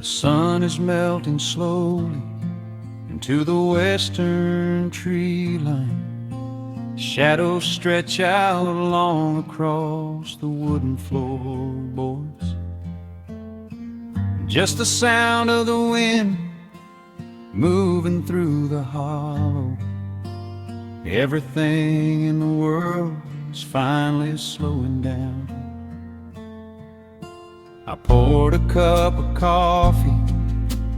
sun is melting slowly into the western tree line. Shadows stretch out long across the wooden floorboards. Just the sound of the wind moving through the hollow. Everything in the world is finally slowing down. I poured a cup of coffee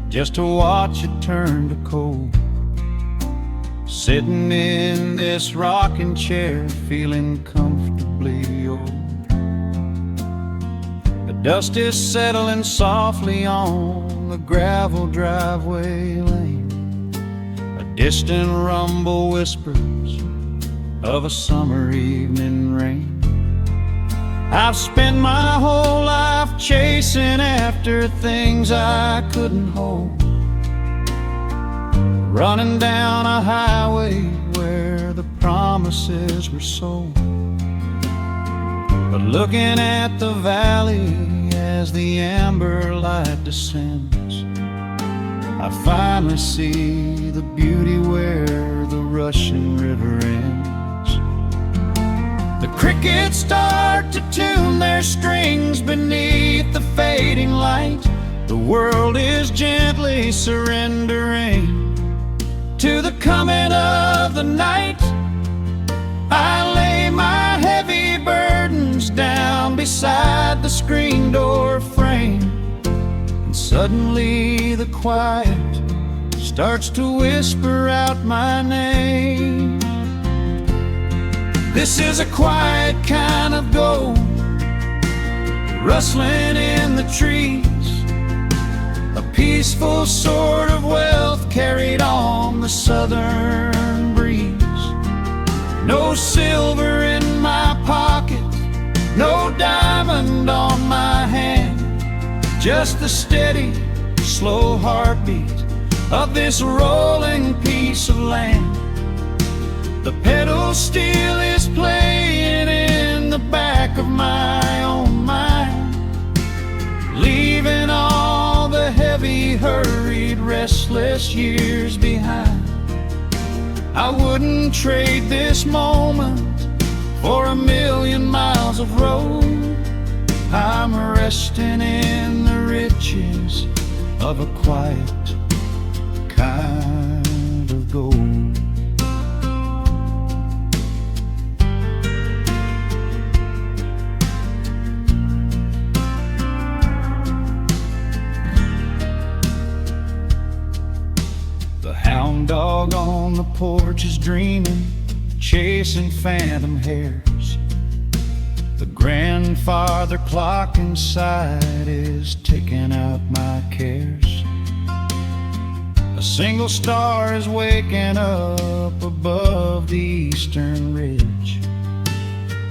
just to watch it turn to cold. Sitting in this rocking chair, feeling comfortably old. The dust is settling softly on the gravel driveway lane. A distant rumble whispers of a summer evening rain. I've spent my whole life chasing after things I couldn't hold, running down a highway where the promises were sold. But looking at the valley as the amber light descends, I finally see the beauty where the rushing river ends. The crickets start to tune their strings beneath the fading light. The world is gently surrendering to the coming of the night. I lay my heavy burdens down beside the screen door frame, and suddenly the quiet starts to whisper out my name. This is a quiet kind of gold, rustling in the trees, a peaceful sort of wealth carried on the southern breeze. No silver in my pocket, no diamond on my hand, just the steady, slow heartbeat of this rolling piece of land. The pedal steel is playing in the back of my own mind, leaving all the heavy, hurried, restless years behind. I wouldn't trade this moment for 1,000,000 miles of road. I'm resting in the riches of a quiet kind of gold. The hound dog on the porch is dreaming, chasing phantom hares. The grandfather clock inside is ticking out my cares. A single star is waking up above the eastern ridge.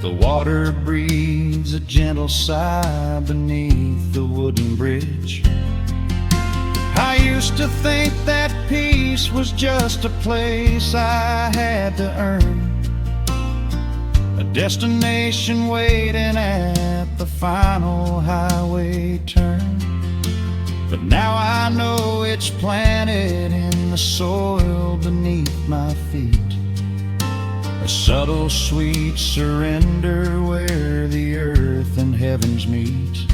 The water breathes a gentle sigh beneath the wooden bridge. I used to think that peace was just a place I had to earn, a destination waiting at the final highway turn. But now I know it's planted in the soil beneath my feet, a subtle sweet surrender where the earth and heavens meet.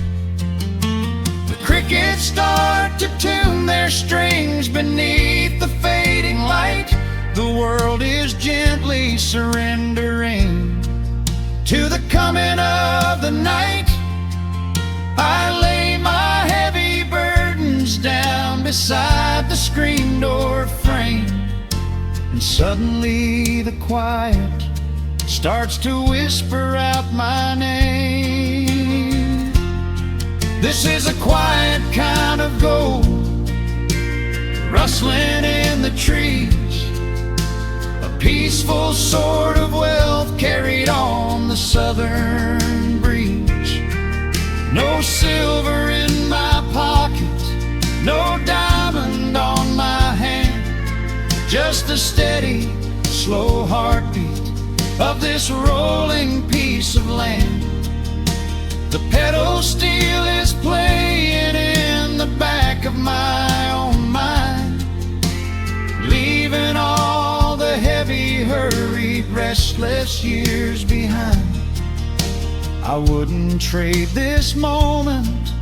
Crickets start to tune their strings beneath the fading light. The world is gently surrendering to the coming of the night. I lay my heavy burdens down beside the screen door frame, and suddenly the quiet starts to whisper out my name. This is a quiet kind of gold, rustling in the trees, a peaceful sort of wealth carried on the southern breeze. No silver in my pocket, no diamond on my hand, just the steady, slow heartbeat of this rolling piece of land. The pedal steel is playing in the back back of my own mind, leaving all the heavy, hurried, restless years behind. I wouldn't trade this moment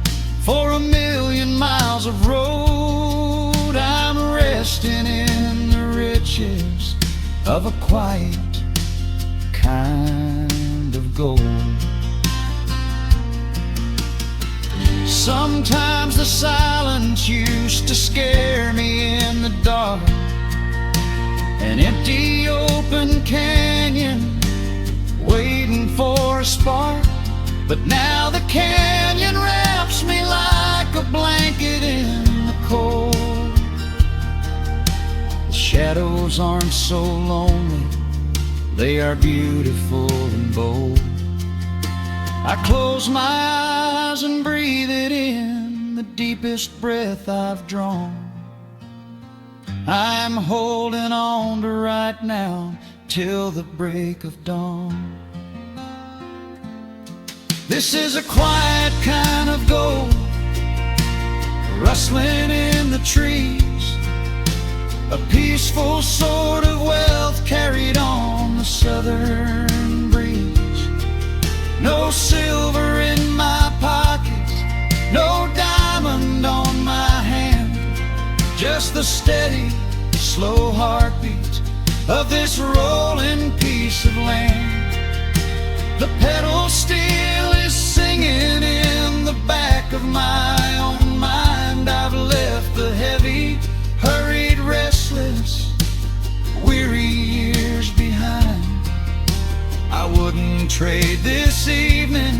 for 1,000,000 miles of road. I'm resting in the riches of a quiet kind of gold. Sometimes the silence used to scare me in the dark, an empty open canyon waiting for a spark. But now the canyon wraps me like a blanket in the cold. The shadows aren't so lonely, they are beautiful and bold. I close my eyes and breathe it in, the deepest breath I've drawn. I'm holding on to right now till the break of dawn. This is a quiet kind of gold, rustling in the trees, a peaceful sort of wealth carried on the southern breeze. No silver in my pockets, no diamond on my hand, just the steady, slow heartbeat of this rolling piece of land. The pedal steel is singing in the back of my own mind. I've left the heavy, hurried, restless, weary years behind. I wouldn't trade this evening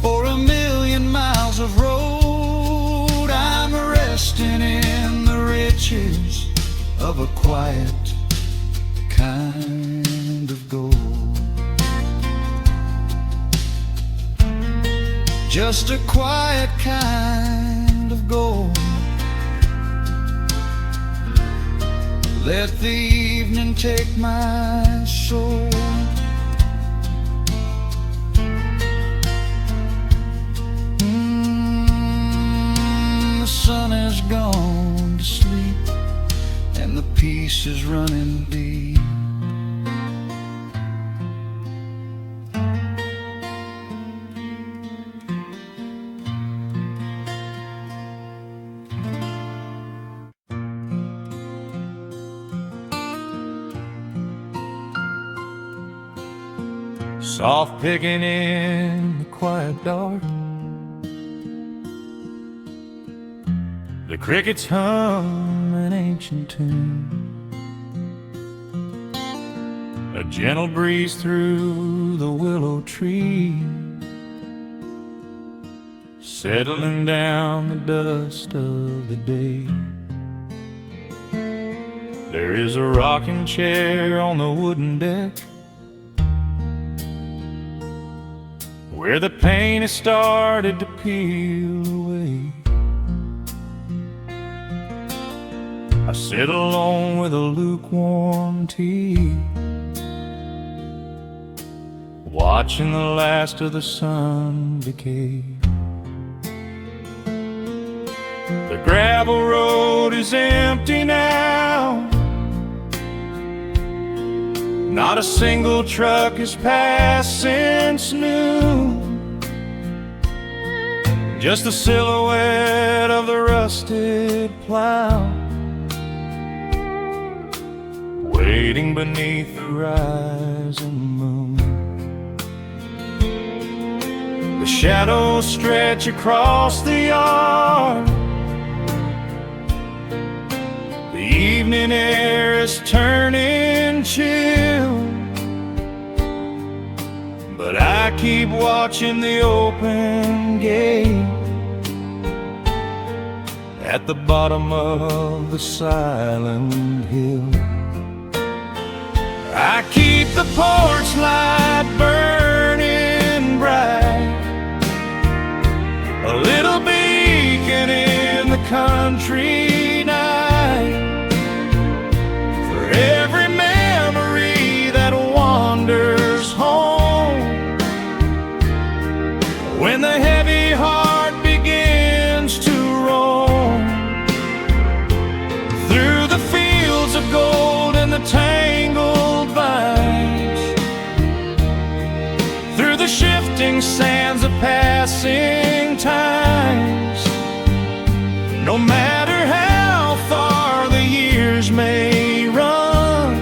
for 1,000,000 miles of road. I'm resting in the riches of a quiet kind of gold. Just a quiet kind of gold. Let the evening take my soul. The sun has gone to sleep and the peace is running deep. Soft picking in the quiet dark, the crickets hum an ancient tune, a gentle breeze through the willow tree, settling down the dust of the day. There is a rocking chair on the wooden deck, where the paint has started to peel away. I sit alone with a lukewarm tea, watching the last of the sun decay. The gravel road is empty now, not a single truck has passed since noon. Just the silhouette of the rusted plow, waiting beneath the rising moon. The shadows stretch across the yard, the evening air is turning chill, but I keep watching the open gate at the bottom of the silent hill. I keep the porch light burning bright, a little beacon in the country night, for every memory that wanders home when the heavy heart begins to roam. passing times. No matter how far the years may run,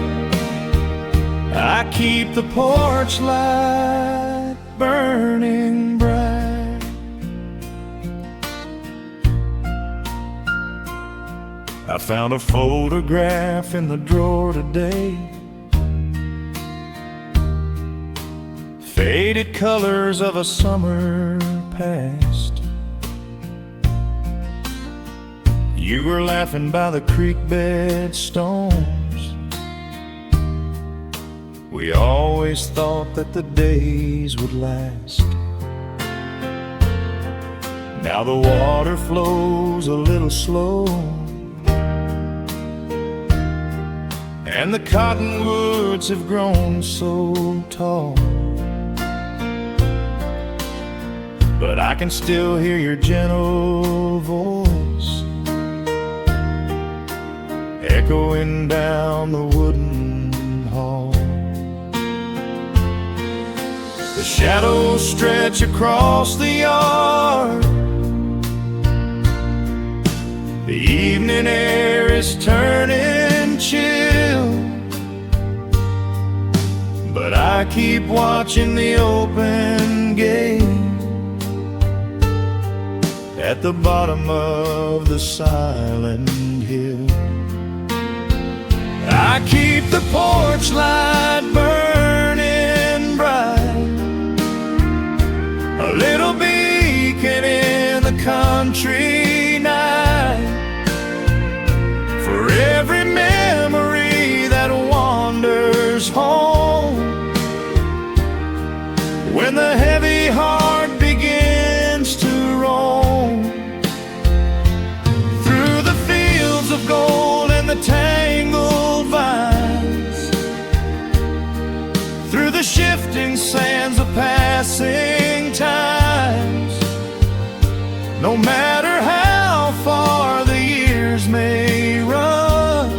I keep the porch light burning bright. I found a photograph in the drawer today, faded colors of a summer past. You were laughing by the creek bed stones. We always thought that the days would last. Now the water flows a little slow, and the cottonwoods have grown so tall. But I can still hear your gentle voice echoing down the wooden hall. The shadows stretch across the yard. The evening air is turning chill, but I keep watching the open gate at the bottom of the silent hill. I keep the porch light burning bright, a little beacon in the country night, for every memory that wanders home. When the heavy heart begins to roam through the fields of gold and the tangled vines, through the shifting sands of passing times, no matter how far the years may run,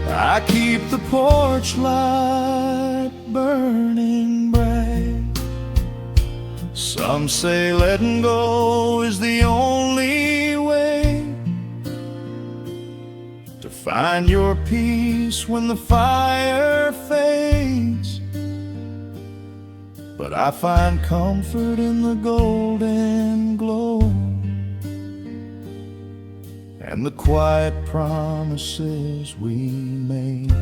I keep the porch light burning bright. Some say letting go is the only way to find your peace when the fire fades, but I find comfort in the golden glow and the quiet promises we made.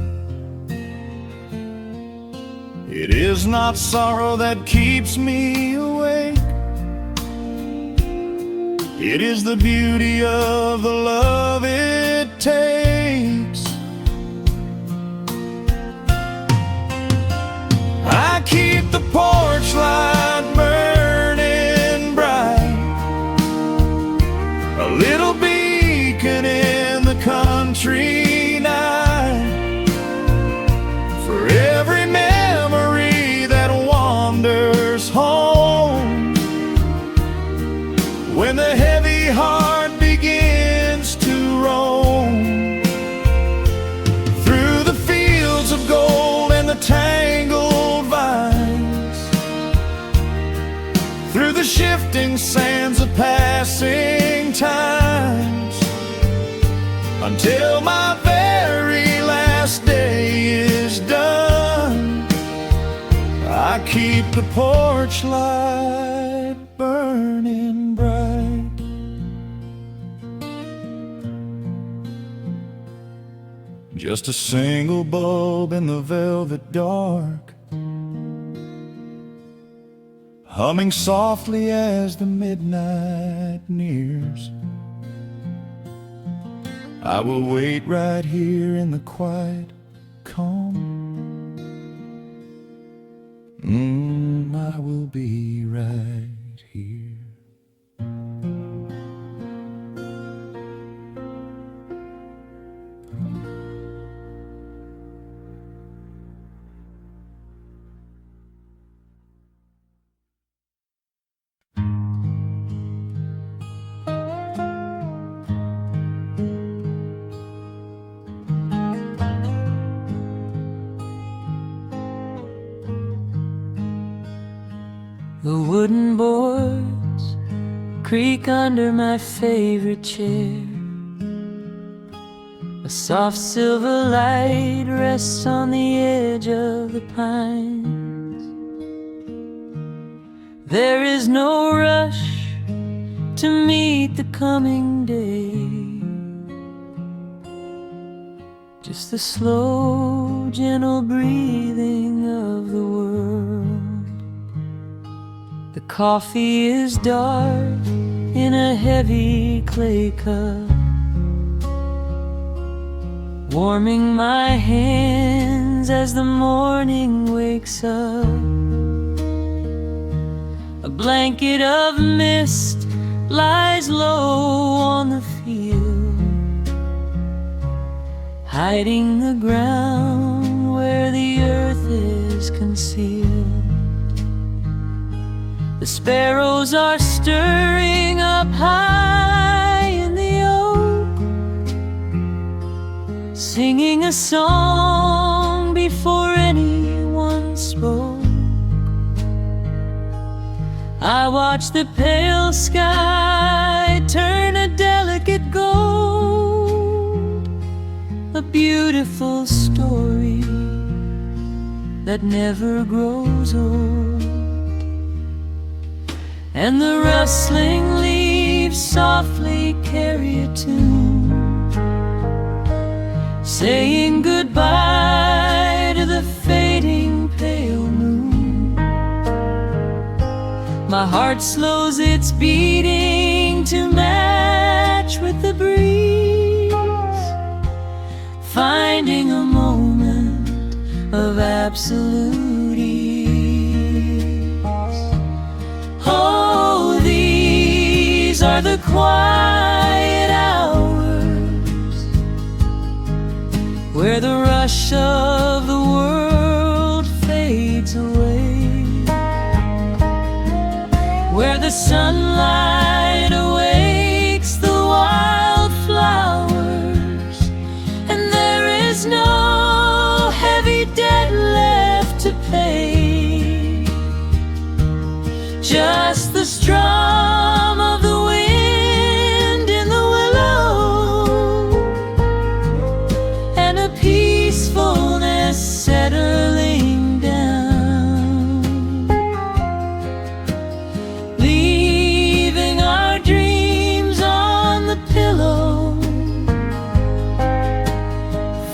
It is not sorrow that keeps me awake, it is the beauty of the love it takes. I keep the porch light burning bright, a little beacon in the country night, for every memory that wanders home. When the heavy heart begins to roam through the fields of gold and the tangled vines, through the shifting sands of passing times, until my very last day is done, I keep the porch light burning bright. Just a single bulb in the velvet dark, humming softly as the midnight nears. I will wait right here in the quiet calm. I will be right here. wooden boards creak under my favorite chair. A soft silver light rests on the edge of the pines. There is no rush to meet the coming day, just the slow, gentle breathing of the world. The coffee is dark in a heavy clay cup, warming my hands as the morning wakes up. A blanket of mist lies low on the field, hiding the ground where the earth is concealed. The sparrows are stirring up high in the oak, singing a song before anyone spoke. I watch the pale sky turn a delicate gold, a beautiful story that never grows old. And the rustling leaves softly carry a tune, saying goodbye to the fading pale moon. My heart slows its beating to match with the breeze, finding a moment of absolute ease. Oh, these are the quiet hours where the rush of the world fades away, where the sunlight awakes the wildflowers, and there is no heavy debt left to pay, just the strum of the wind in the willow, and a peacefulness settling down, leaving our dreams on the pillow,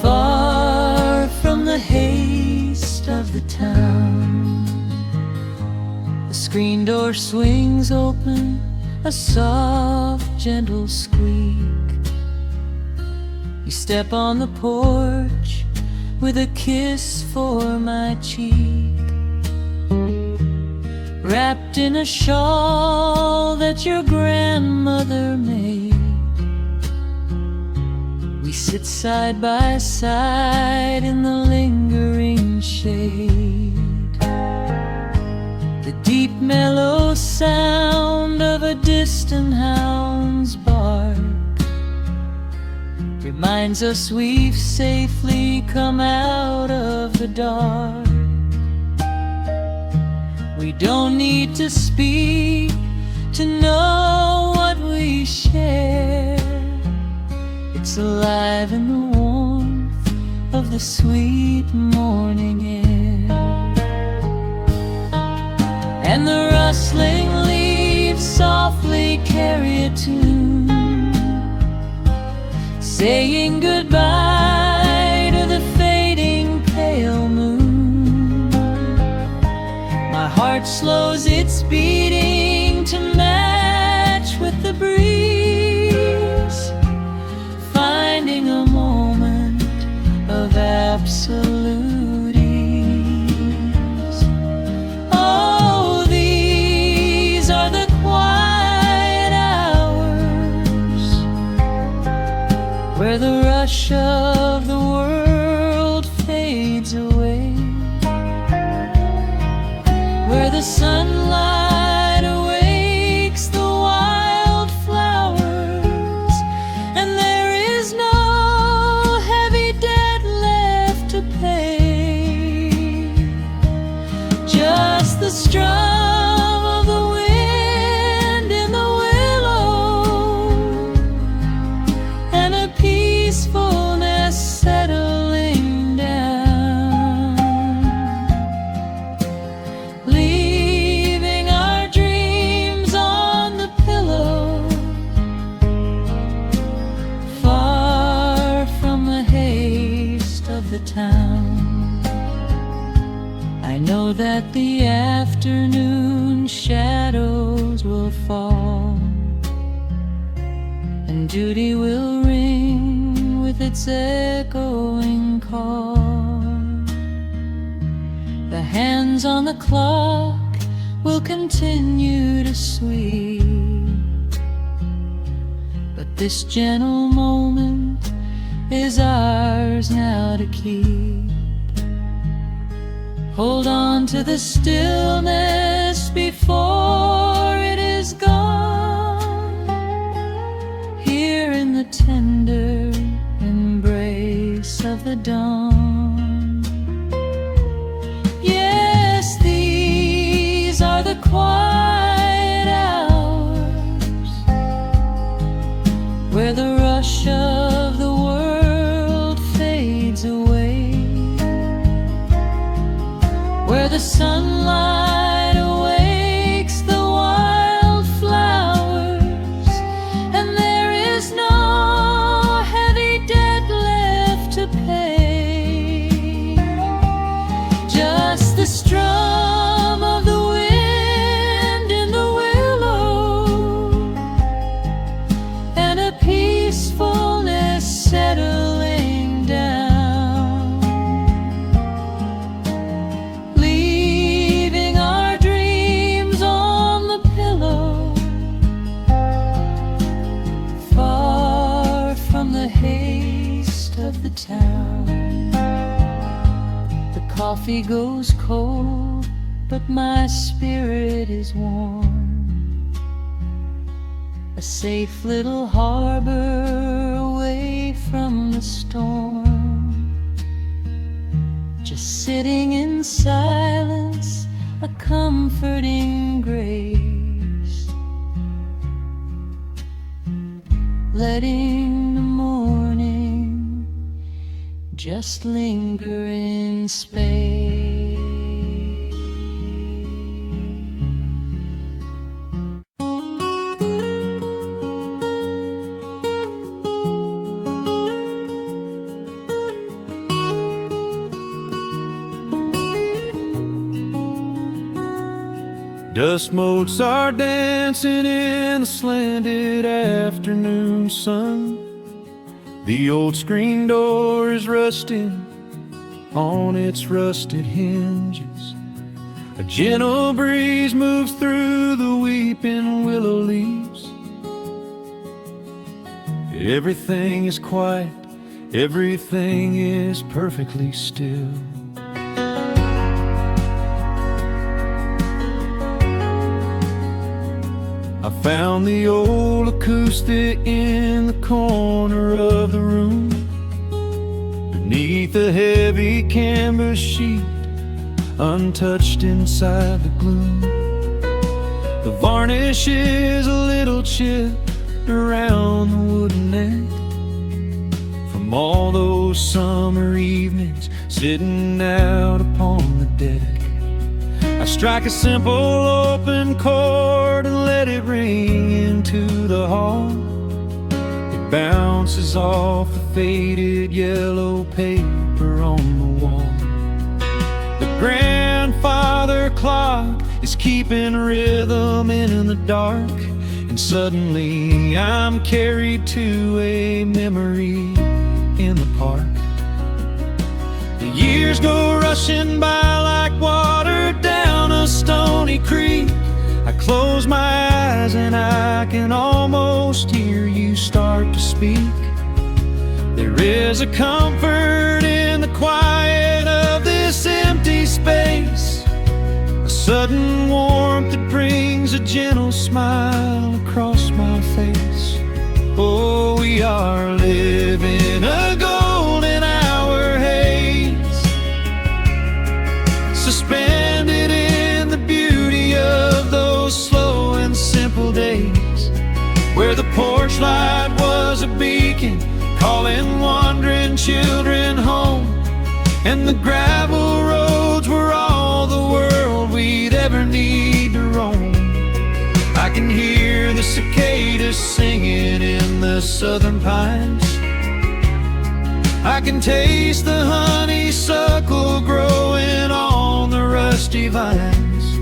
far from the haste of the town. The screen door swings open, a soft, gentle squeak. You step on the porch with a kiss for my cheek, wrapped in a shawl that your grandmother made. We sit side by side in the lingering shade. The deep mellow sound of a distant hound's bark reminds us we've safely come out of the dark. We don't need to speak to know what we share. It's alive in the warmth of the sweet morning air. And the rustling leaves softly carry a tune, saying goodbye to the fading pale moon. My heart slows its beating to match with the breeze, finding a moment of absolute ease. Oh, these are the quiet hours where the rush of the world fades away, where the sunlight awakes the wildflowers, and there is no heavy debt left to pay, just the strum of the town. I know that the afternoon shadows will fall, and duty will ring with its echoing call. The hands on the clock will continue to sweep, but this gentle moment is ours now to keep. Hold on to the stillness before it is gone, here in the tender embrace of the dawn. Yes, these are the quiet hours where the rush of the world fades away, where the sunlight awakes the wildflowers, and there is no heavy debt left to pay. Just the strum of the wind in the willow, and a peacefulness settling down, leaving our dreams on the pillow, far from the haste of the town. The coffee goes cold, but my spirit is warm. A safe little harbor away from the storm, just sitting in silence, a comforting grace, letting the morning just linger in space. Dust motes are dancing in the slanted afternoon sun. The old screen door is rusting on its rusted hinges. A gentle breeze moves through the weeping willow leaves. Everything is quiet, everything is perfectly still. I found the old acoustic in the corner of the room, beneath a heavy canvas sheet, untouched inside the gloom. The varnish is a little chipped around the wooden neck from all those summer evenings sitting out upon the deck. I strike a simple open chord and let it ring into the hall. It bounces off the faded yellow paper on the wall. The grandfather clock is keeping rhythm in the dark, and suddenly I'm carried to a memory in the park. The years go rushing by like water down a stony creek. I close my eyes and I can almost hear you start to speak. There is a comfort in the quiet of this empty space, a sudden warmth that brings a gentle smile across my face. Oh, we are living a golden hour haze, suspended in the beauty of those slow and simple days, where the porch light was a beacon calling wandering children home, and the gravel roads were all the world we'd ever need to roam. I can hear the cicadas singing in the southern pines. I can taste the honey honeysuckle growing on the rusty vines.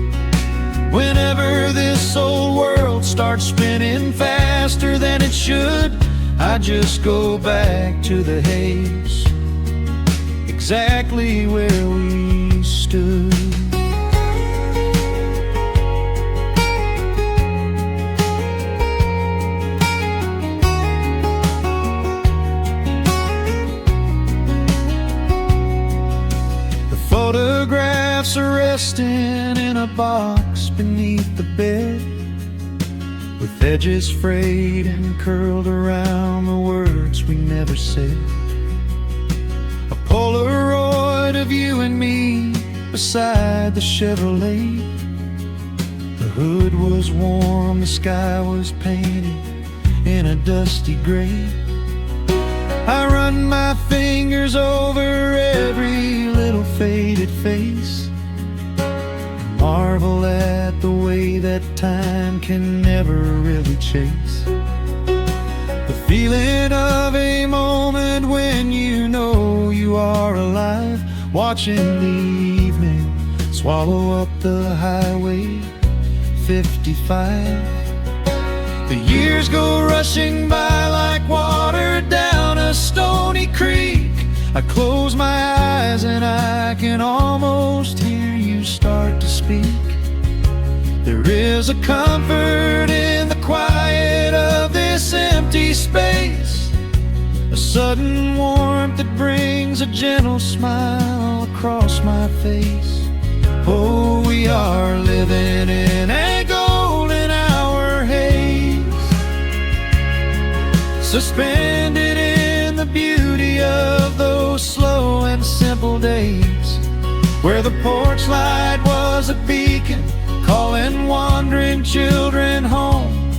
Whenever this old world starts spinning faster than it should, I just go back to the haze, exactly where we stood. The photographs are resting in a box beneath the bed, with edges frayed and curled around the words we never said. A Polaroid of you and me beside the Chevrolet. The hood was warm, the sky was painted in a dusty gray. I run my fingers over every little faded face, marvel at the way that time can never really chase. The feeling of a moment when you know you are alive, watching the evening swallow up the highway 55. The years go rushing by like water down a stony creek. I close my eyes and I can almost hear you start to speak. There is a comfort in the quiet of this empty space, a sudden warmth that brings a gentle smile across my face. Oh, we are living in a golden hour haze, suspended in the beauty of those slow and simple days, where the porch light was a beacon calling wandering children home,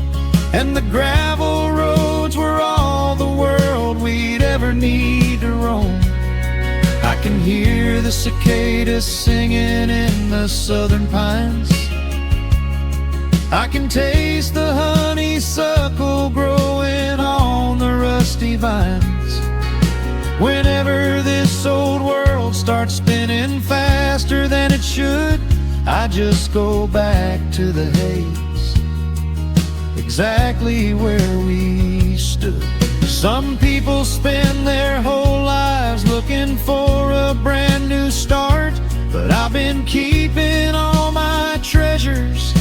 and the gravel roads were all the world we'd ever need to roam. I can hear the cicadas singing in the southern pines. I can taste the honeysuckle growing on the rusty vines. Whenever this old world starts spinning faster than it should, I just go back to the haze, exactly where we stood. Some people spend their whole lives looking for a brand new start, but I've been keeping all my treasures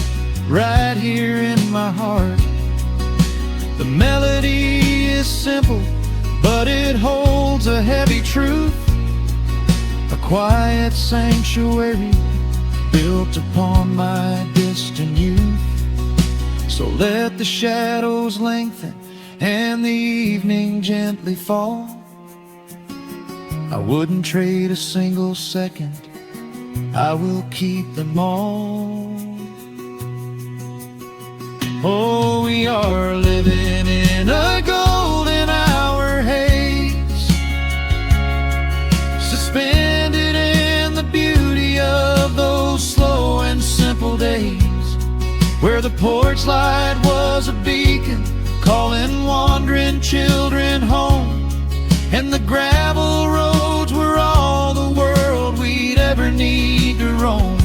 right here in my heart. The melody is simple, but it holds a heavy truth, a quiet sanctuary built upon my distant youth. So let the shadows lengthen and the evening gently fall. I wouldn't trade a single second, I will keep them all. Oh, we are living in a golden hour haze, suspended in the beauty of those slow and simple days, where the porch light was a beacon calling wandering children home, and the gravel roads were all the world we'd ever need to roam.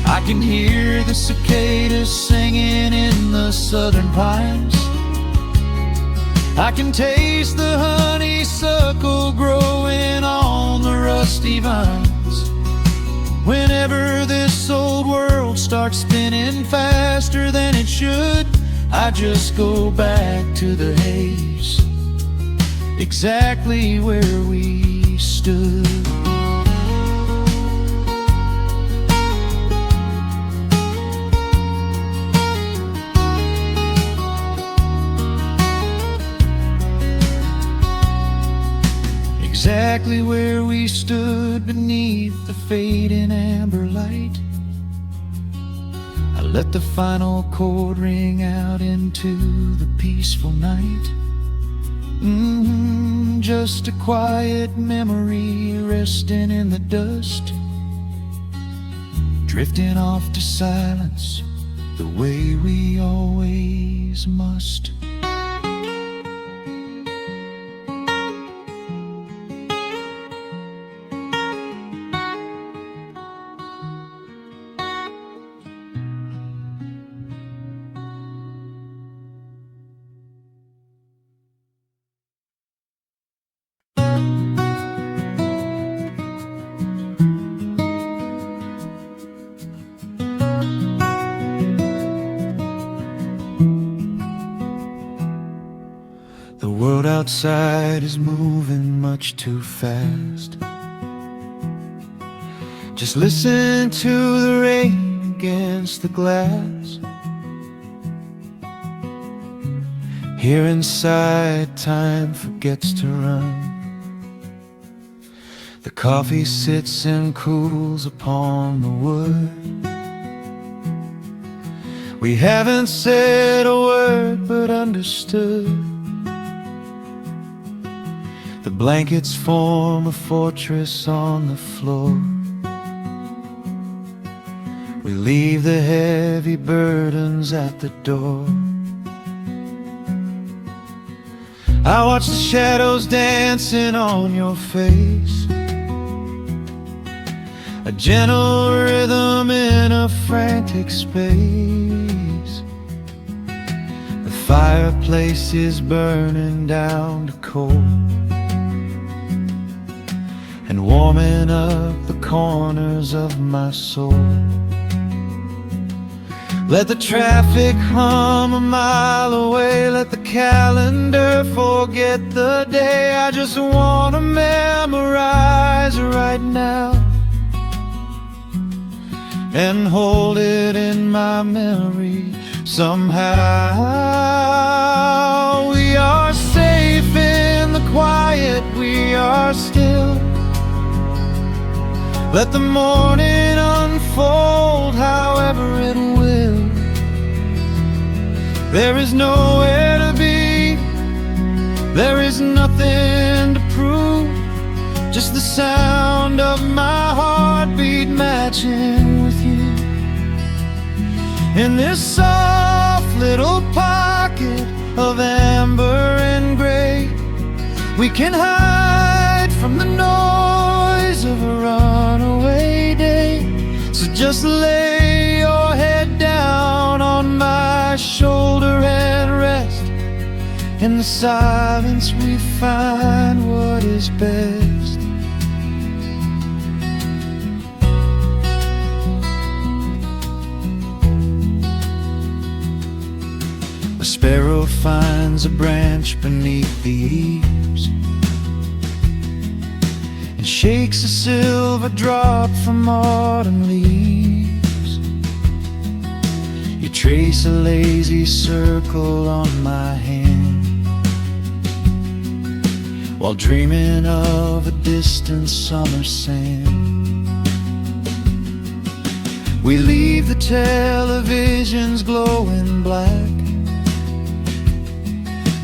I can hear the cicadas singing in the southern pines. I can taste the honeysuckle growing on the rusty vines. Whenever this old world starts spinning faster than it should, I just go back to the haze, exactly where we stood. Exactly where we stood beneath the fading amber light. I let the final chord ring out into the peaceful night. Just a quiet memory resting in the dust, drifting off to silence the way we always must. outside is moving much too fast. Just listen to the rain against the glass. Here inside, time forgets to run. The coffee sits and cools upon the wood. We haven't said a word but understood. The blankets form a fortress on the floor. We leave the heavy burdens at the door. I watch the shadows dancing on your face, a gentle rhythm in a frantic space. The fireplace is burning down to coal and warming up the corners of my soul. Let the traffic hum a mile away, let the calendar forget the day. I just wanna memorize right now and hold it in my memory somehow. We are safe in the quiet, we are still. Let the morning unfold however it will. There is nowhere to be, there is nothing to prove, just the sound of my heartbeat matching with you. In this soft little pocket of amber and gray, we can hide from the noise of a runaway day. So just lay your head down on my shoulder and rest. In the silence we find what is best. A sparrow finds a branch beneath the eaves and shakes a silver drop from autumn leaves. You trace a lazy circle on my hand while dreaming of a distant summer sand. We leave the televisions glowing black,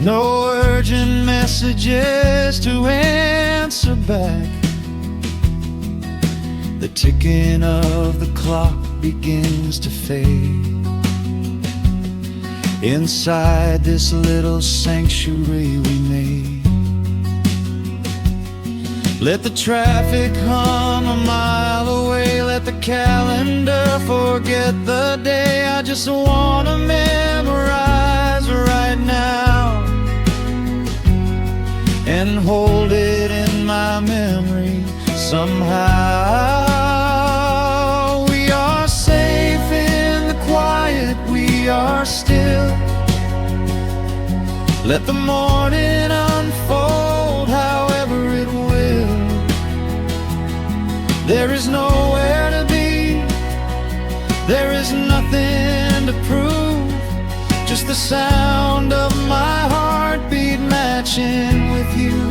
no urgent messages to answer back. The ticking of the clock begins to fade inside this little sanctuary we made. Let the traffic hum a mile away, let the calendar forget the day. I just wanna memorize right now and hold it in my memory somehow. We are safe in the quiet, we are still. Let the morning unfold however it will. There is nowhere to be, there is nothing to prove, just the sound of my heartbeat matching with you.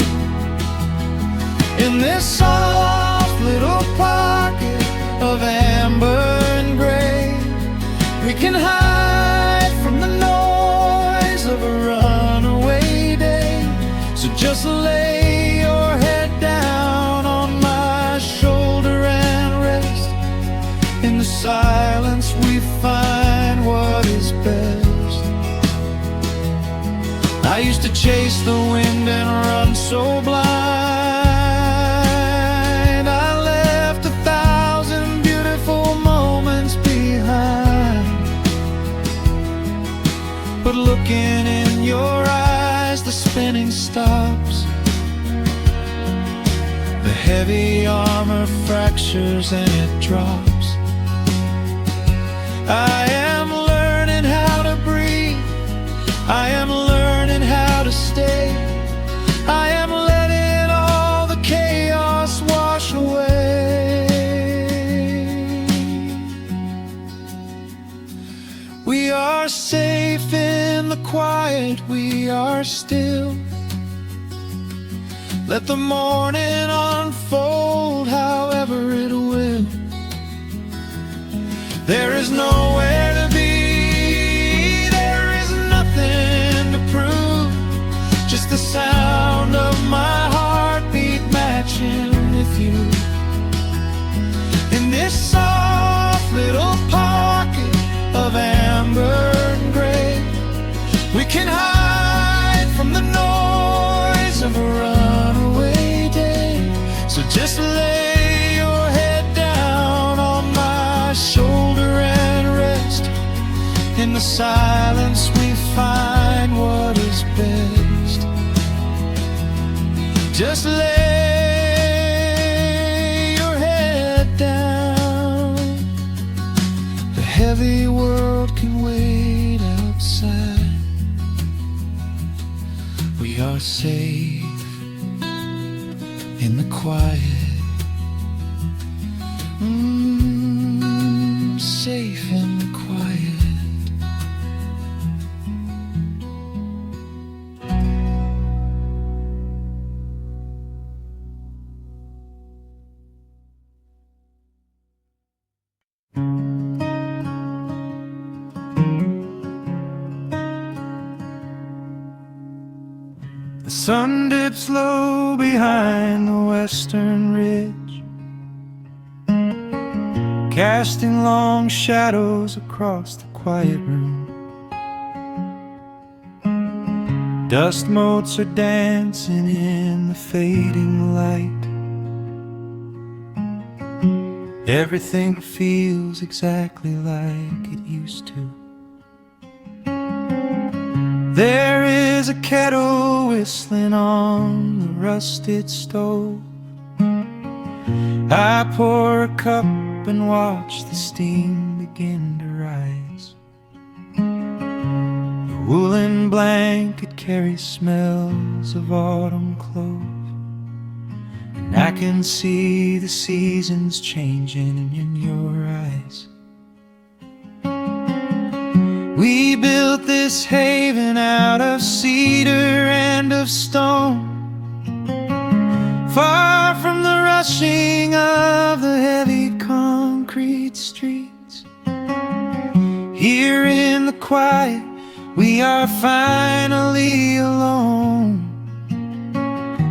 In this soft little pocket of amber and gray, we can hide from the noise of a runaway day. So just lay your head down on my shoulder and rest. In the silence we find what is best. I used to chase the wind and run so blind. I left 1,000 beautiful moments behind. But looking in your eyes, the spinning stops. The heavy armor fractures and it drops. I am learning how to breathe, I am learning how to stay. quiet we are still. Let the morning unfold however it will. There is nowhere to be, there is nothing to prove, just the sound of my heartbeat matching with you. In this soft little pocket of amber and gray, we can hide from the noise of a runaway day. So just lay your head down on my shoulder and rest. In the silence we find what is best. Just lay your head down. The heavy world can wait outside. We are safe in the quiet. Safe in the quiet. The sun dips low behind the western ridge, casting long shadows across the quiet room. Dust motes are dancing in the fading light. Everything feels exactly like it used to. There is a kettle whistling on the rusted stove. I pour a cup and watch the steam begin to rise. The woolen blanket carries smells of autumn clove, and I can see the seasons changing in your eyes. We built this haven out of cedar and of stone, far from the rushing of the heavy concrete streets. Here in the quiet, we are finally alone.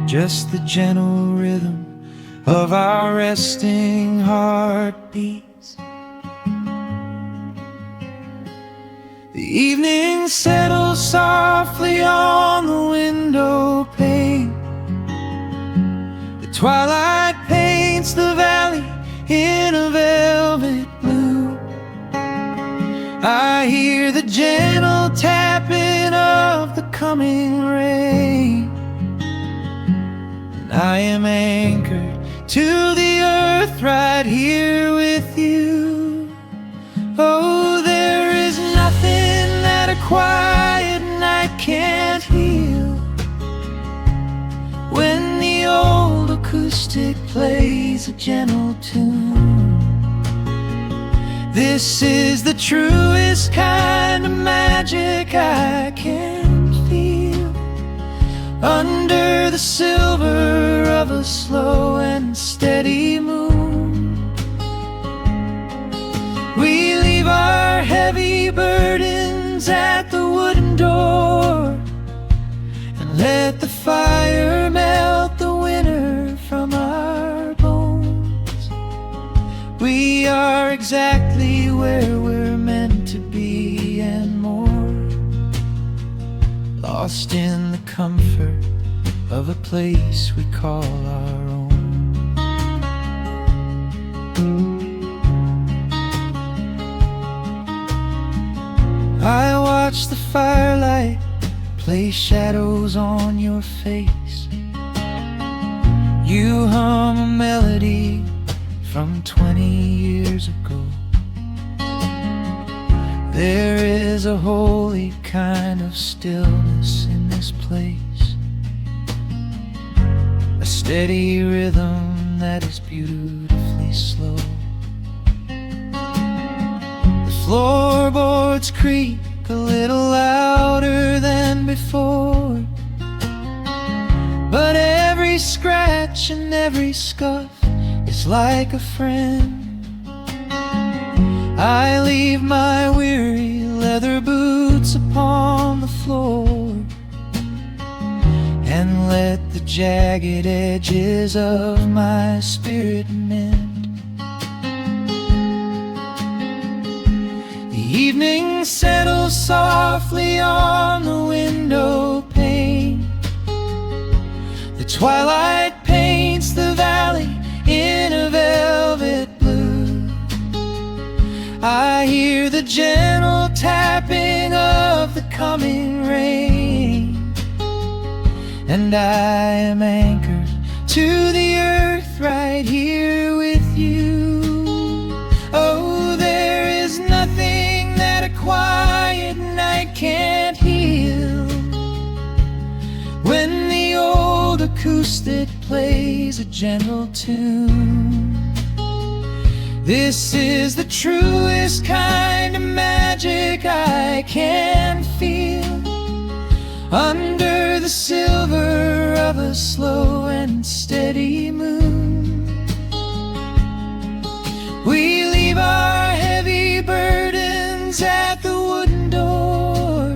Just the gentle rhythm of our resting heartbeats. The evening settles softly on the window pane. The twilight paints the valley in a velvet blue. I hear the gentle tapping of the coming rain, and I am anchored to the earth right here with you. Oh, there is nothing that a quiet night can't heal. When the old acoustic plays a gentle tune, this is the truest kind of magic I can feel. Under the silver of a slow and steady moon, we leave our heavy burdens at the wooden door, and let the fire melt the winter from our bones. We are exactly where we're meant to be and more, lost in the comfort of a place we call our own. I watch the firelight play shadows on your face. You hum a melody from 20 years ago. There is a holy kind of stillness in this place, a steady rhythm that is beautifully slow. The floorboards creak a little louder than before, but every scratch and every scuff is like a friend. I leave my weary leather boots upon the floor and let the jagged edges of my spirit mend. The evening settles softly on the window pane. The twilight paints the valley in a velvet blue. I hear the gentle tapping of the coming rain, and I am anchored to the earth right here with you. Oh, there is nothing that a quiet night can't heal. When the old acoustic plays a gentle tune, this is the truest kind of magic I can feel. Under the silver of a slow and steady moon, we leave our heavy burdens at the wooden door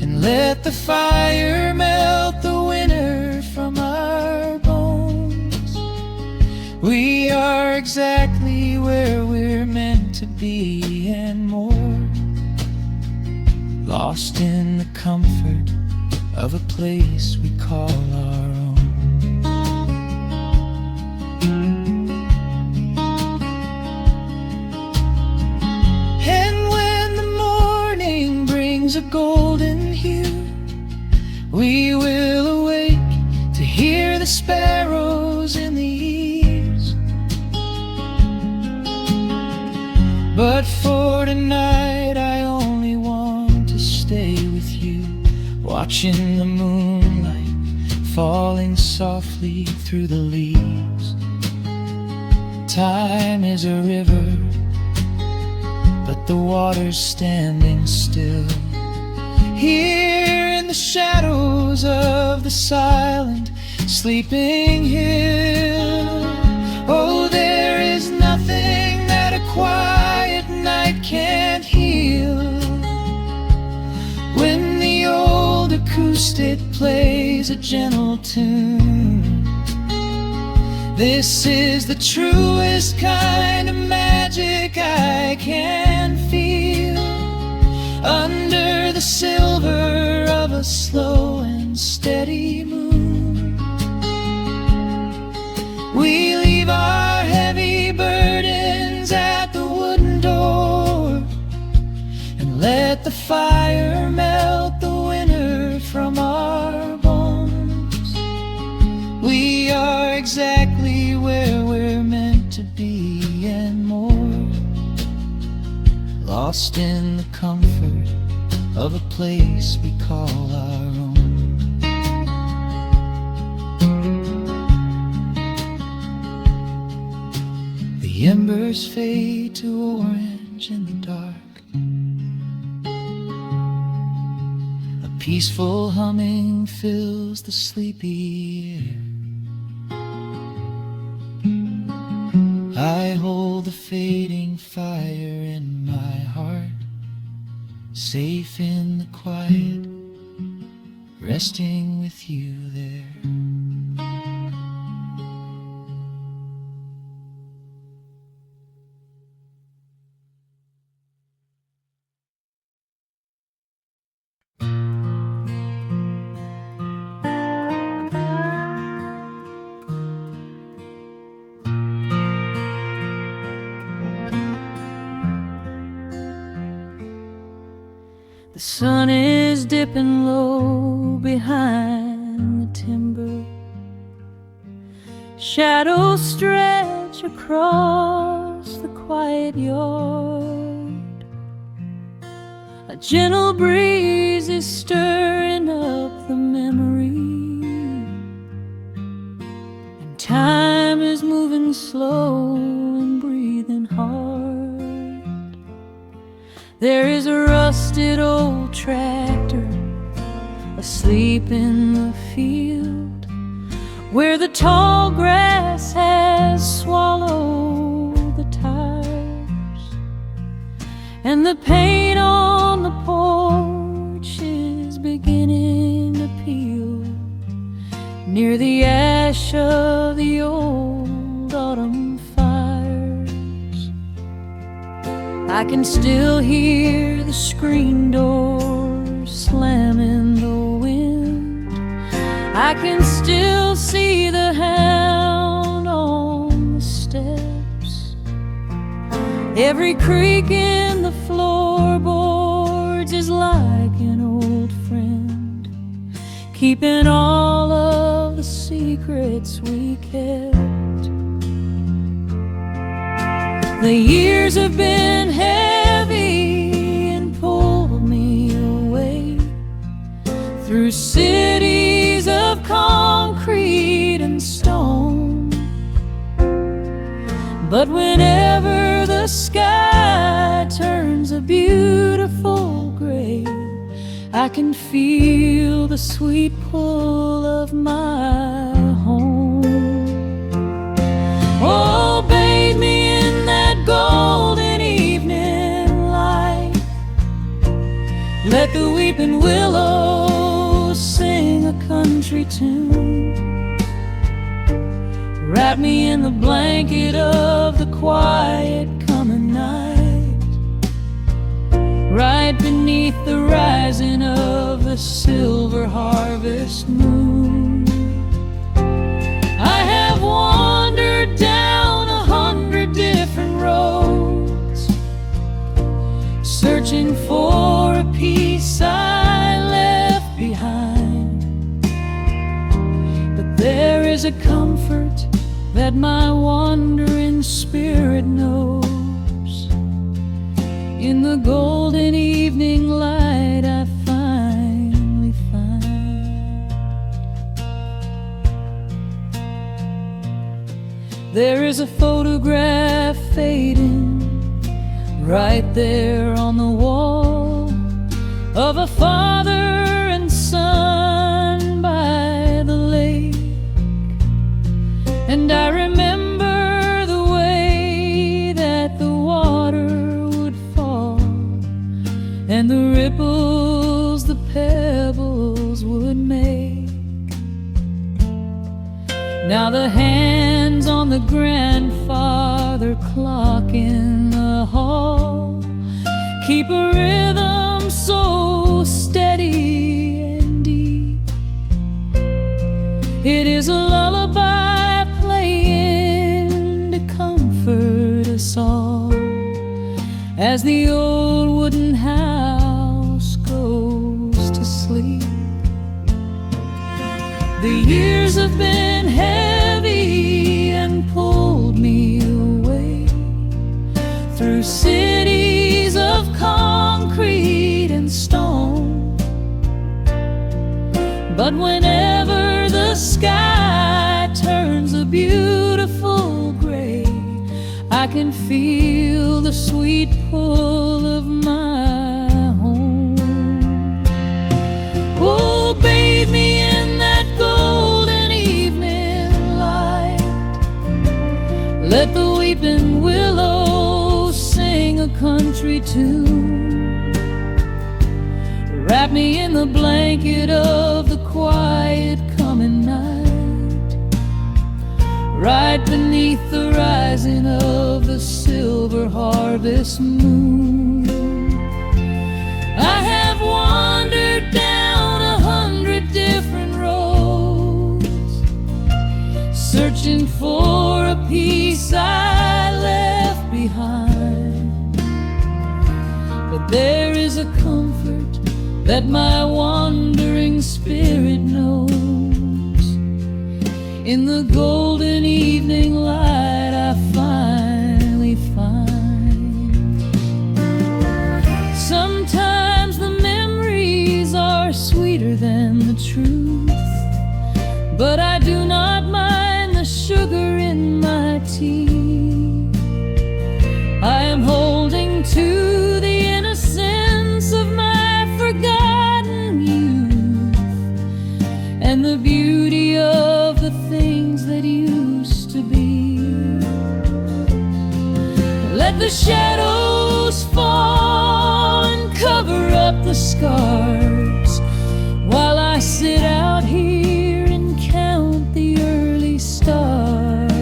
and let the fire melt the winter from our bones. We are exactly where we're meant to be and more, lost in the comfort of a place we call our own. And when the morning brings a golden hue, we will awake to hear the sparrows in the eaves. But for tonight I only want to stay with you, watching the moonlight falling softly through the leaves. Time is a river, but the water's standing still. Here in the shadows of the silent sleeping hill, oh, there is nothing that a quiet night can't heal. When the old acoustic plays a gentle tune, this is the truest kind of magic I can feel. Under the silver of a slow and steady moon, we leave our heavy burdens at the wooden door and let the fire melt the winter from our bones. We are exactly where we're meant to be and more, lost in the comfort of a place we call our own. The embers fade to orange in the dark. A peaceful humming fills the sleepy air. I hold the fading fire in my heart, safe in the quiet, resting with you there. The sun is dipping low behind the timber. Shadows stretch across the quiet yard. A gentle breeze is stirring up the memory, and time is moving slow and breathing hard. There is a rusted old tractor asleep in the field, where the tall grass has swallowed the tires, and the paint on the porch is beginning to peel near the ash of the old autumn fires. I can still hear the screen door slam in the wind. I can still see the hound on the steps. Every creak in the floorboards is like an old friend, keeping all of the secrets we kept. The years have been heavy and pulled me away through cities of concrete and stone. But whenever the sky turns a beautiful gray, I can feel the sweet pull of my home. Oh, bathe me in that golden evening light. Let the weeping willows sing a country tune. Wrap me in the blanket of the quiet coming night, right beneath the rising of the silver harvest moon. I have wandered down 100 different roads, searching for a piece I left behind. But there is a comfort that my wandering spirit knows. In the golden evening light I finally find. There is a photograph fading right there on the wall of a father and son by the lake. And I remember the way that the water would fall, and the ripples the pebbles would make. Now the hands on the grandfather clock in the hall keep a rhythm so steady and deep. It is a lullaby playing to comfort us all as the old wooden house goes to sleep. The years have been heavy and pulled me away through cities of concrete and stone. But whenever the sky turns a beautiful gray, I can feel the sweet pull of my home. Oh, bathe me in that golden evening light. Let the weeping willows sing a country tune. Wrap me in the blanket of the quiet coming night, right beneath the rising of the silver harvest moon. I have wandered down 100 different roads, searching for a piece I left behind. But there is a comfort that my wandering spirit knows. In the golden evening light I finally find. Sometimes the memories are sweeter than the truth, but I do not mind the sugar in my tea. I am holding to the innocence Let the shadows fall and cover up the scars, while I sit out here and count the early stars.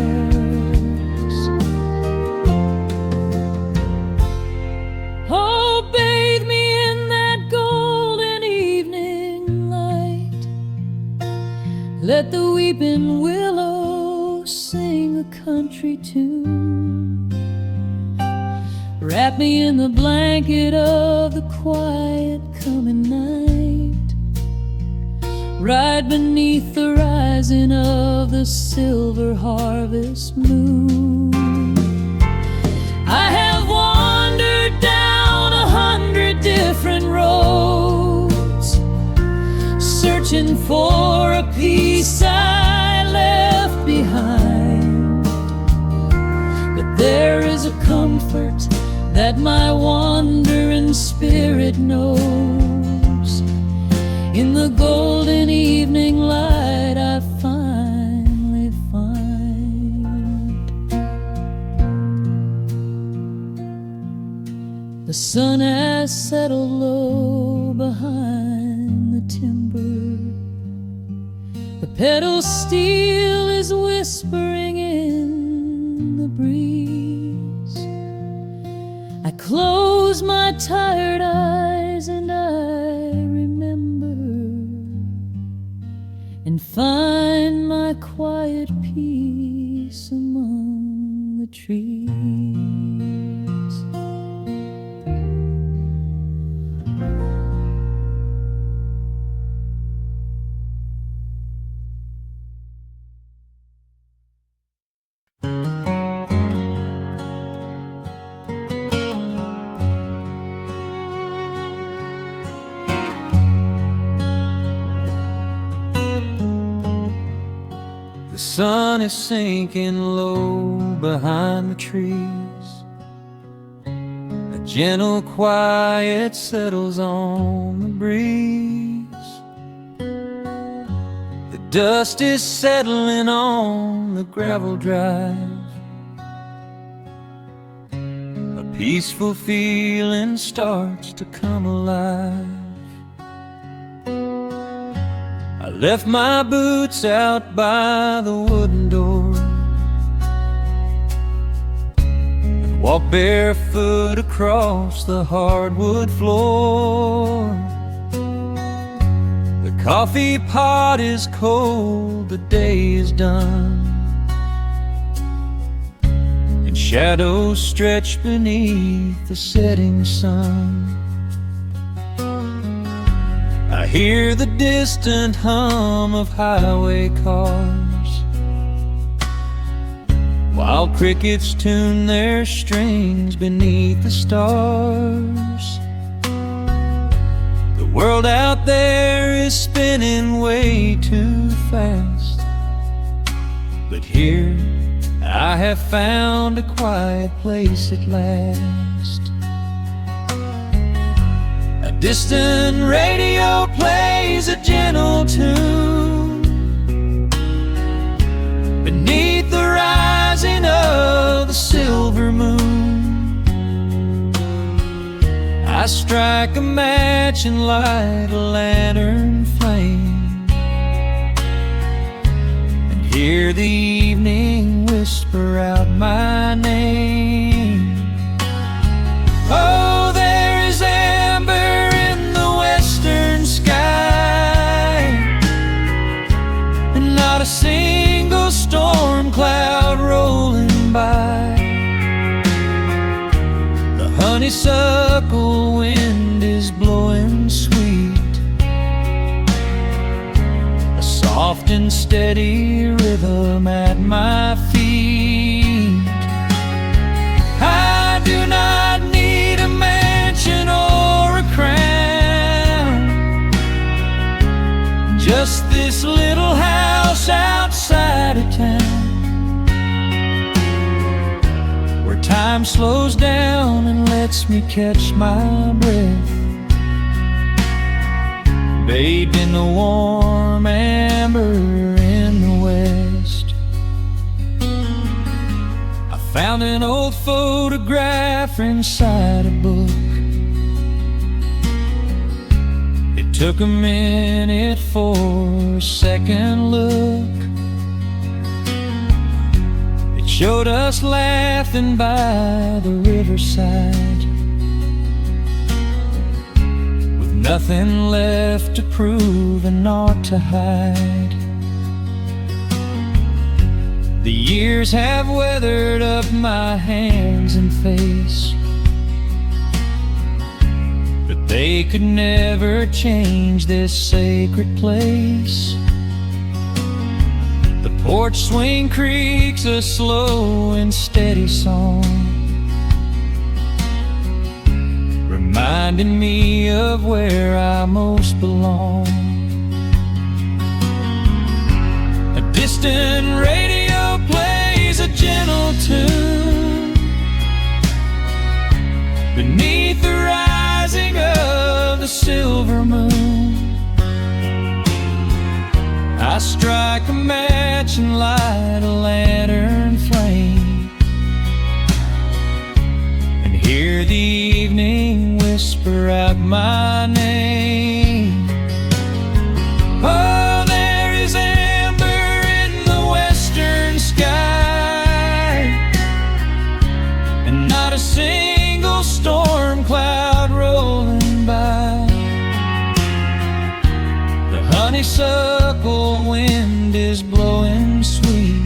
Oh, bathe me in that golden evening light. Let the weeping willow sing a country tune. Wrap me in the blanket of the quiet coming night, right beneath the rising of the silver harvest moon. I have wandered down 100 different roads, searching for a piece I left behind. But there is a comfort that my wandering spirit knows. In the golden evening light I finally find. The sun has settled low behind the timber. The pedal steel is whispering in the breeze. I close my tired eyes and I remember, and find my quiet peace among the trees. The sun is sinking low behind the trees. A gentle quiet settles on the breeze. The dust is settling on the gravel drive. A peaceful feeling starts to come alive. I left my boots out by the wooden door and walked barefoot across the hardwood floor. The coffee pot is cold, the day is done, and shadows stretch beneath the setting sun. I hear the distant hum of highway cars, while crickets tune their strings beneath the stars. The world out there is spinning way too fast, but here I have found a quiet place at last. A distant radio plays a gentle tune beneath the rising of the silver moon. I strike a match and light a lantern flame, and hear the evening whisper out my name. Oh, there is amber in the western sky, and not a single storm cloud rolling by. The honeysuckle wind is blowing sweet, a soft and steady rhythm at my feet. I do not need a mansion or a crown, just this little house outside of town, where time slows down and lets me catch my breath, bathed in the warm amber in the west. I Found an old photograph inside a book. It took a minute for a second look. It showed us laughing by the riverside, with nothing left to prove and naught to hide. The years have weathered up my hands and face, but they could never change this sacred place. The porch swing creaks a slow and steady song, reminding me of where I most belong. A distant radio plays a gentle tune beneath the rising of the silver moon. I strike a match and light a lantern flame, and hear the evening whisper out my name. Oh, there is amber in the western sky, and not a single storm cloud rolling by. The honeysuckle wind is blowing sweet,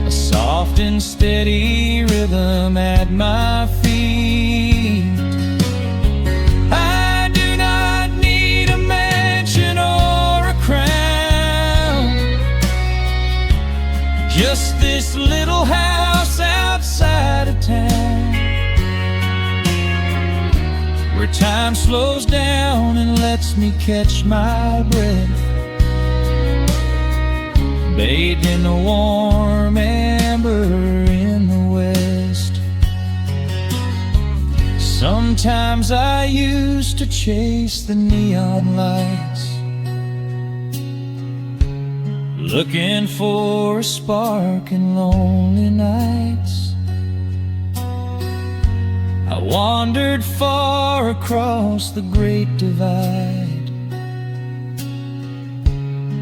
a soft and steady rhythm at my feet. I do not need a mansion or a crown, just this little house outside of town, where time slows down and lets me catch my breath, bathed in the warm amber in the west. Sometimes I used to chase the neon lights, looking for a spark in lonely nights. I wandered far across the great divide,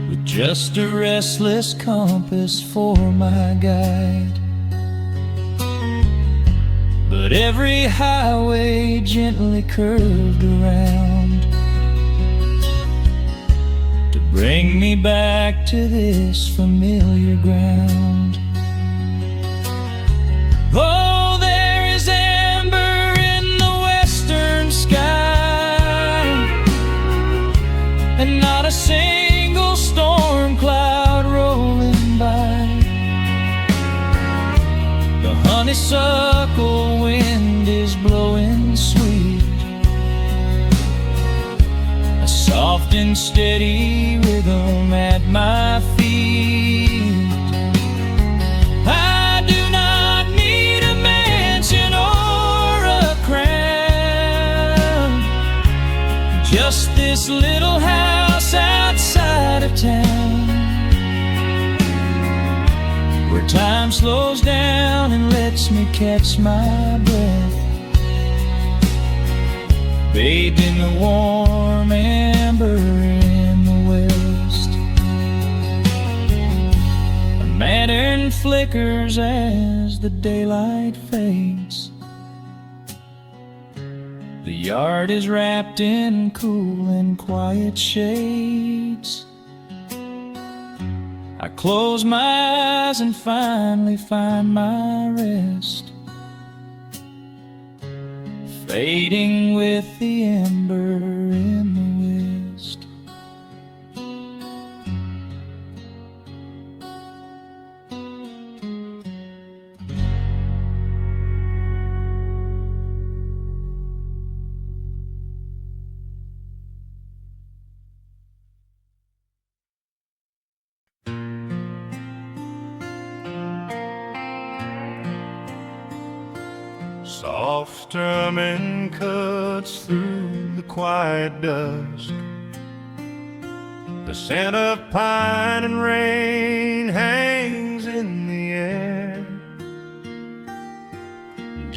with just a restless compass for my guide. But every highway gently curved around to bring me back to this familiar ground. Oh, there is amber in the western sky, and not a single storm cloud rolling by. The honeysuckle wind is blowing sweet, a soft and steady rhythm at my feet. I do not need a mansion or a crown, just this little house outside of town, where time slows down and lets me catch my breath, bathed in the warm amber in the west. A lantern flickers as the daylight fades. The yard is wrapped in cool and quiet shades. I close my eyes and finally find my rest, fading with the ember in the west. Soft drumming cuts through the quiet dusk. The scent of pine and rain hangs in the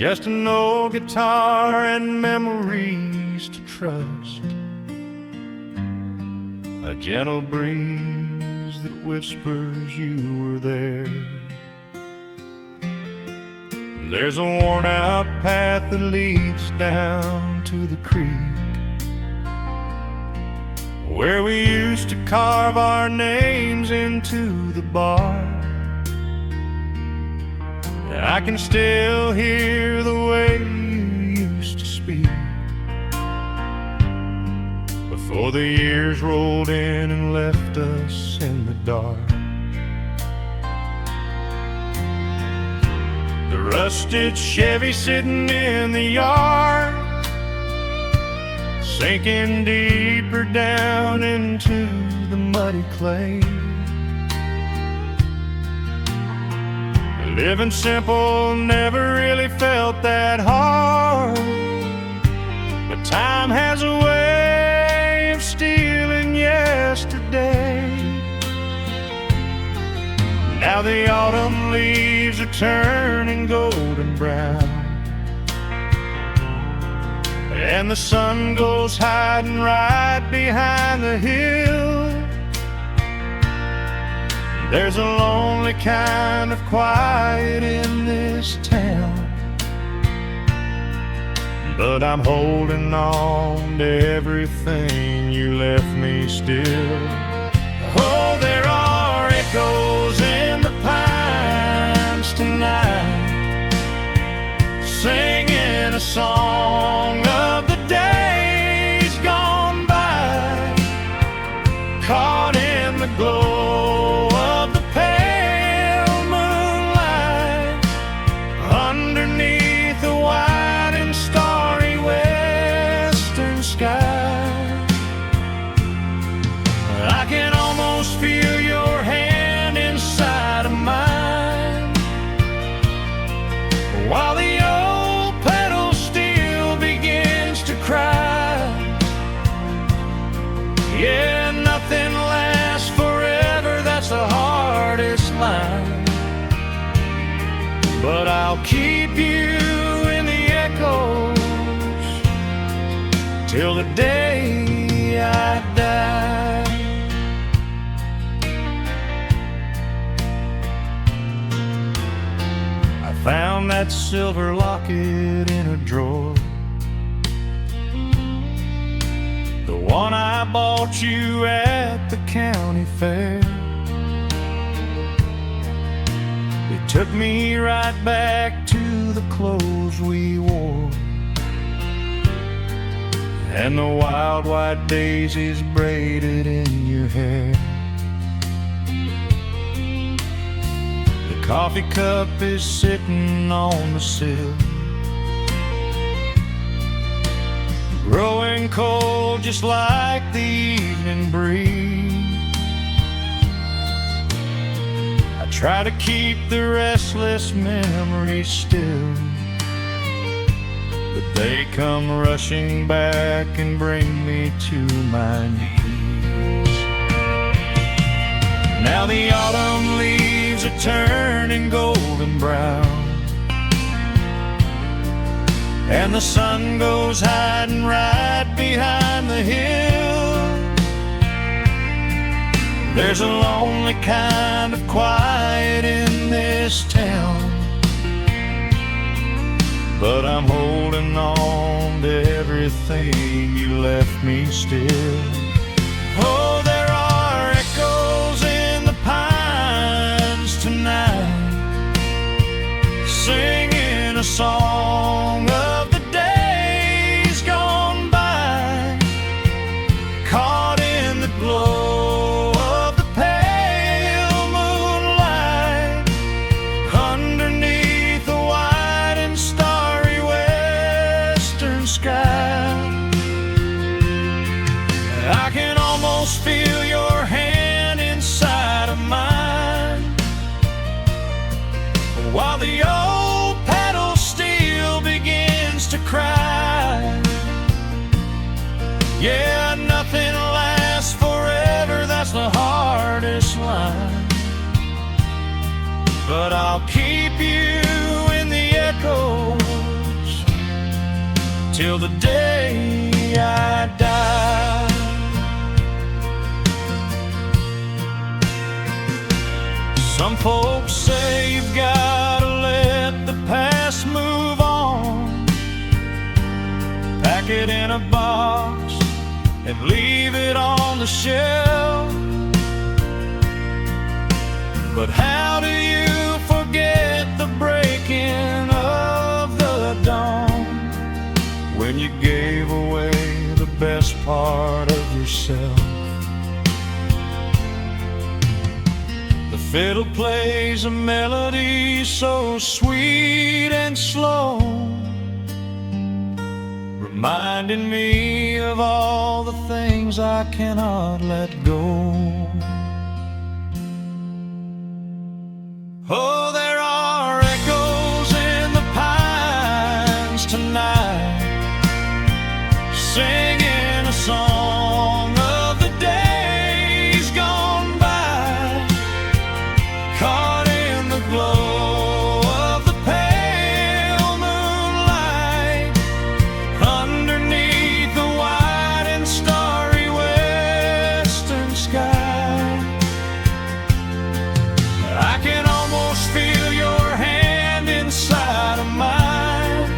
just an old guitar and memories to trust. A gentle breeze that whispers you were there. There's a worn-out path that leads down to the creek, where we used to carve our names into the bark. I can still hear the way you used to speak before the years rolled in and left us in the dark. The rusted Chevy sitting in the yard, sinking deeper down into the muddy clay. Living simple never really felt that hard, but time has a way of stealing yesterday. Now the autumn leaves are turning golden brown, and the sun goes hiding right behind the hill. There's a lonely kind of quiet in this town, but I'm holding on to everything you left me still. Oh, there are echoes in the pines tonight, singing a song of the days gone by, caught in the glow of the pale moonlight, underneath the wide and starry western sky. I can almost feel your hand inside of mine, while the old pedal steel begins to cry. Yeah, nothing lasts forever, that's the hardest line, but I'll keep you in the echoes till the day I die. I found that silver locket in a drawer, the one I bought you at the county fair. It took me right back to the clothes we wore, and the wild white daisies braided in your hair. The coffee cup is sitting on the sill, growing cold just like the evening breeze. I try to keep the restless memories still, but they come rushing back and bring me to my knees. Now the autumn leaves are turning golden brown, and the sun goes hiding right behind the hill. There's a lonely kind of quiet in this town, but I'm holding on to everything you left me still. Oh, there are echoes in the pines tonight, singing a song of the days gone by, caught in the glow of the pale moonlight, underneath the wide and starry western sky. I can almost feel your hand inside of mine, while the old pedal steel begins to cry. Yeah, nothing lasts forever, that's the hardest line, but I'll keep you in the echoes till the day I die. Some folks say you've gotta let the past move on, pack it in a box and leave it on the shelf. But how do you forget the breaking of the dawn, when you gave away the best part of yourself? The fiddle plays a melody so sweet and slow, reminding me of all the things I cannot let go. Oh, there are echoes in the pines tonight, singing a song of the days gone by, caught in the glow of the pale moonlight, underneath the wide and starry western sky. I can almost feel your hand inside of mine,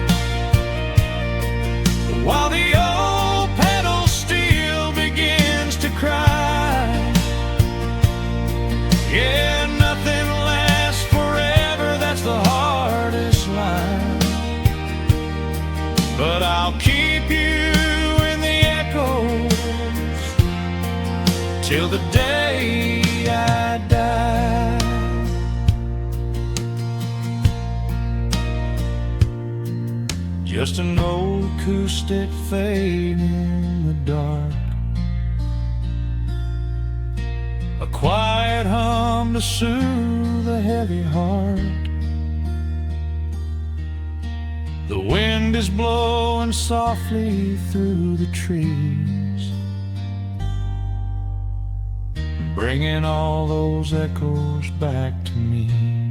while the old pedal steel begins to cry. Yeah, nothing lasts forever, that's the hardest line, but I'll keep you in the echoes till the day I die. Just an old acoustic fade in the dark, a quiet hum to soothe a heavy heart. The wind is blowing softly through the trees, bringing all those echoes back to me.